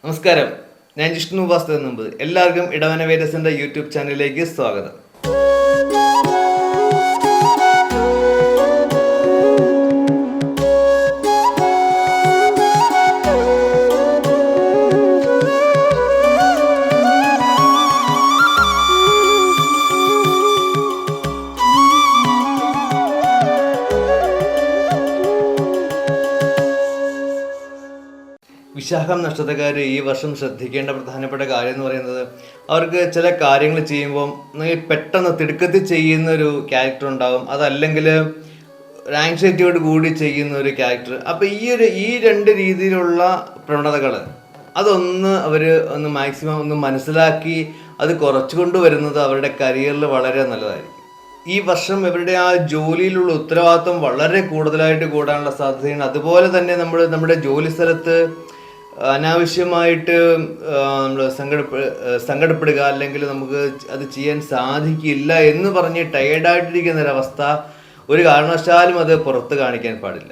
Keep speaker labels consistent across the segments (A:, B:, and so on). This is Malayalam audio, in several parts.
A: നമസ്കാരം, ഞാൻ ജിഷ്ണു വാസ്തവ. എല്ലാവർക്കും ഇടവന വേദസിന്റെ യൂട്യൂബ് ചാനലിലേക്ക് സ്വാഗതം. വിശാഖം നക്ഷത്രക്കാർ ഈ വർഷം ശ്രദ്ധിക്കേണ്ട പ്രധാനപ്പെട്ട കാര്യം എന്ന് പറയുന്നത്, അവർക്ക് ചില കാര്യങ്ങൾ ചെയ്യുമ്പോൾ പെട്ടെന്ന് തിടുക്കത്തിൽ ചെയ്യുന്ന ഒരു ക്യാരക്ടർ ഉണ്ടാവും, അതല്ലെങ്കിൽ ഒരു ആങ്സൈറ്റിയോട് കൂടി ചെയ്യുന്ന ഒരു ക്യാരക്ടർ. അപ്പോൾ ഈ രണ്ട് രീതിയിലുള്ള പ്രവണതകൾ അവർ മാക്സിമം ഒന്ന് മനസ്സിലാക്കി അത് കുറച്ചുകൊണ്ട് വരുന്നത് അവരുടെ കരിയറിൽ വളരെ നല്ലതായിരിക്കും. ഈ വർഷം ഇവരുടെ ആ ജോലിയിലുള്ള ഉത്തരവാദിത്വം വളരെ കൂടുതലായിട്ട് കൂടാനുള്ള സാധ്യതയാണ്. അതുപോലെ തന്നെ നമ്മുടെ ജോലി സ്ഥലത്ത് അനാവശ്യമായിട്ട് നമ്മൾ സങ്കടപ്പെടുക, അല്ലെങ്കിൽ നമുക്ക് അത് ചെയ്യാൻ സാധിക്കില്ല എന്ന് പറഞ്ഞ് ടയേർഡായിട്ടിരിക്കുന്ന ഒരവസ്ഥ ഒരു കാരണവശാലും അത് പുറത്ത് കാണിക്കാൻ പാടില്ല.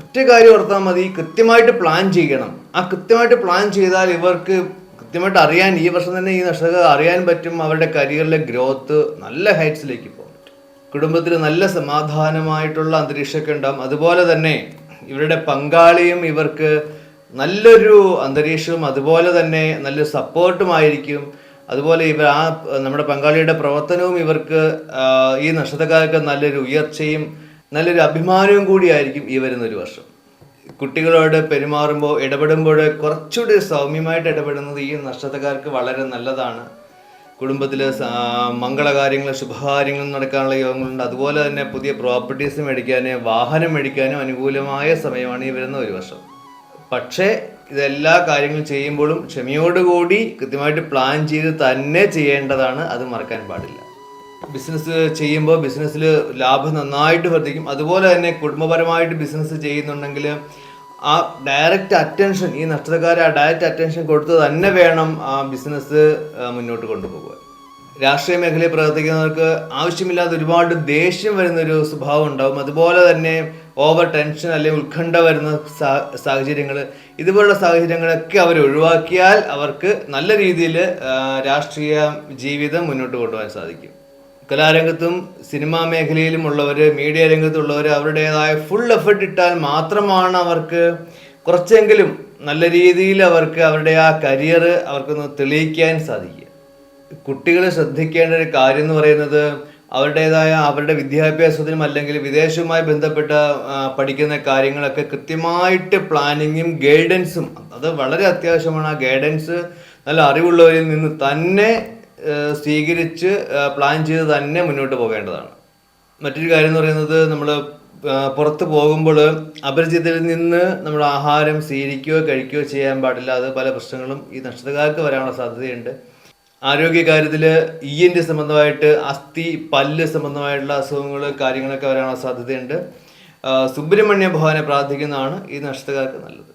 A: ഒറ്റ കാര്യം ഓർത്താൽ മതി, കൃത്യമായിട്ട് പ്ലാൻ ചെയ്യണം. ആ കൃത്യമായിട്ട് പ്ലാൻ ചെയ്താൽ ഇവർക്ക് കൃത്യമായിട്ട് അറിയാൻ, ഈ വർഷം തന്നെ ഈ നക്ഷത്രക്കാർ അറിയാൻ പറ്റും അവരുടെ കരിയറിലെ ഗ്രോത്ത് നല്ല ഹൈറ്റ്സിലേക്ക് പോകാൻ പറ്റും. കുടുംബത്തിൽ നല്ല സമാധാനമായിട്ടുള്ള അന്തരീക്ഷമൊക്കെ ഉണ്ടാകും. അതുപോലെ തന്നെ ഇവരുടെ പങ്കാളിയും ഇവർക്ക് നല്ലൊരു അന്തരീക്ഷവും അതുപോലെ തന്നെ നല്ലൊരു സപ്പോർട്ടുമായിരിക്കും. അതുപോലെ നമ്മുടെ പങ്കാളിയുടെ പ്രവർത്തനവും ഇവർക്ക് ഈ നക്ഷത്രക്കാർക്ക് നല്ലൊരു ഉയർച്ചയും നല്ലൊരു അഭിമാനവും കൂടിയായിരിക്കും ഈ വരുന്നൊരു വർഷം. കുട്ടികളോട് പെരുമാറുമ്പോൾ ഇടപെടുമ്പോൾ കുറച്ചുകൂടി സൗമ്യമായിട്ട് ഇടപെടുന്നത് ഈ നക്ഷത്രക്കാർക്ക് വളരെ നല്ലതാണ്. കുടുംബത്തിൽ മംഗളകാര്യങ്ങൾ, ശുഭകാര്യങ്ങൾ നടക്കാനുള്ള യോഗങ്ങളുണ്ട്. അതുപോലെ തന്നെ പുതിയ പ്രോപ്പർട്ടീസ് മേടിക്കാനും വാഹനം മേടിക്കാനും അനുകൂലമായ സമയമാണ് ഈ വരുന്ന ഒരു വർഷം. പക്ഷേ ഇതെല്ലാ കാര്യങ്ങളും ചെയ്യുമ്പോഴും ക്ഷമയോടുകൂടി കൃത്യമായിട്ട് പ്ലാൻ ചെയ്ത് തന്നെ ചെയ്യേണ്ടതാണ്, അത് മറക്കാൻ പാടില്ല. ബിസിനസ് ചെയ്യുമ്പോൾ ബിസിനസ്സിൽ ലാഭം നന്നായിട്ട് വർദ്ധിക്കും. അതുപോലെ തന്നെ കുടുംബപരമായിട്ട് ബിസിനസ് ചെയ്യുന്നുണ്ടെങ്കിൽ ആ ഡയറക്റ്റ് അറ്റൻഷൻ, ഈ നക്ഷത്രക്കാരെ ആ ഡയറക്റ്റ് അറ്റൻഷൻ കൊടുത്ത് തന്നെ വേണം ആ ബിസിനസ് മുന്നോട്ട് കൊണ്ടുപോകുക. രാഷ്ട്രീയ മേഖലയിൽ പ്രവർത്തിക്കുന്നവർക്ക് ആവശ്യമില്ലാതെ ഒരുപാട് ദേഷ്യം വരുന്നൊരു സ്വഭാവം ഉണ്ടാകും. അതുപോലെ തന്നെ ഓവർ ടെൻഷൻ അല്ലെങ്കിൽ ഉത്കണ്ഠ വരുന്ന സാഹചര്യങ്ങൾ, ഇതുപോലുള്ള സാഹചര്യങ്ങളൊക്കെ അവർ ഒഴിവാക്കിയാൽ അവർക്ക് നല്ല രീതിയിൽ രാഷ്ട്രീയ ജീവിതം മുന്നോട്ട് കൊണ്ടുപോകാൻ സാധിക്കും. കലാരംഗത്തും സിനിമാ മേഖലയിലും ഉള്ളവർ, മീഡിയ രംഗത്തുള്ളവർ അവരുടേതായ ഫുൾ എഫേർട്ട് ഇട്ടാൽ മാത്രമാണ് അവർക്ക് കുറച്ചെങ്കിലും നല്ല രീതിയിൽ അവർക്ക് അവരുടെ ആ കരിയർ അവർക്കൊന്ന് തെളിയിക്കാൻ സാധിക്കുക. കുട്ടികൾ ശ്രദ്ധിക്കേണ്ട ഒരു കാര്യം എന്ന് പറയുന്നത്, അവരുടെ വിദ്യാഭ്യാസത്തിനും അല്ലെങ്കിൽ വിദേശവുമായി ബന്ധപ്പെട്ട പഠിക്കുന്ന കാര്യങ്ങളൊക്കെ കൃത്യമായിട്ട് പ്ലാനിങ്ങും ഗൈഡൻസും അത് വളരെ അത്യാവശ്യമാണ്. ആ ഗൈഡൻസ് നല്ല അറിവുള്ളവരിൽ നിന്ന് തന്നെ സ്വീകരിച്ച് പ്ലാൻ ചെയ്ത് തന്നെ മുന്നോട്ട് പോകേണ്ടതാണ്. മറ്റൊരു കാര്യം എന്ന് പറയുന്നത്, നമ്മൾ പുറത്ത് പോകുമ്പോൾ അപരിചിതരിൽ നിന്ന് നമ്മൾ ആഹാരം സ്വീകരിക്കുകയോ കഴിക്കുകയോ ചെയ്യാൻ പാടില്ല. അത് പല പ്രശ്നങ്ങളും ഈ നക്ഷത്രക്കാർക്ക് വരാനുള്ള സാധ്യതയുണ്ട്. ആരോഗ്യകാര്യത്തിൽ ENT സംബന്ധമായിട്ട് അസ്ഥി, പല്ല് സംബന്ധമായിട്ടുള്ള അസുഖങ്ങൾ, കാര്യങ്ങളൊക്കെ വരാനുള്ള സാധ്യതയുണ്ട്. സുബ്രഹ്മണ്യ ഭഗവാനെ പ്രാർത്ഥിക്കുന്നതാണ് ഈ നക്ഷത്രക്കാർക്ക് നല്ലത്.